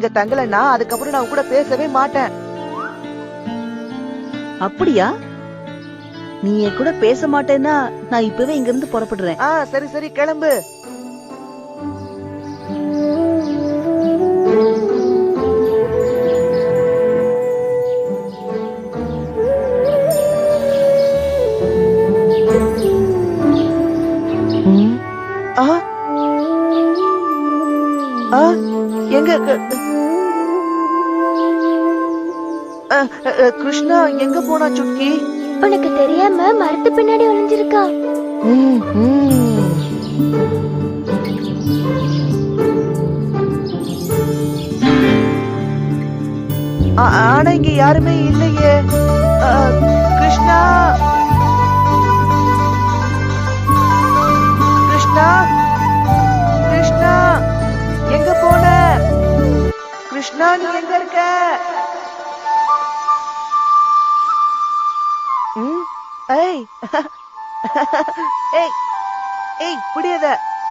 இங்க தங்கலன்னா அதுக்கப்புறம் நான் கூட பேசவே மாட்டேன். அப்படியா? நீ என் கூட பேச மாட்டேன்னா நான் இப்பவே இங்க இருந்து புறப்படுறேன். சரி சரி கிளம்பு. எங்க கிருஷ்ணா எங்க போனா சுட்கி? உனக்கு தெரியாம மரத்து பின்னாடி ஒளிஞ்சிருக்கா. ஆனா இங்க யாருமே இல்லையே. கிருஷ்ணா கிருஷ்ணா கிருஷ்ணா எங்க போன? கிருஷ்ணா நீ எங்க இருக்க? ஏய் ஏய் ஏய் புடியத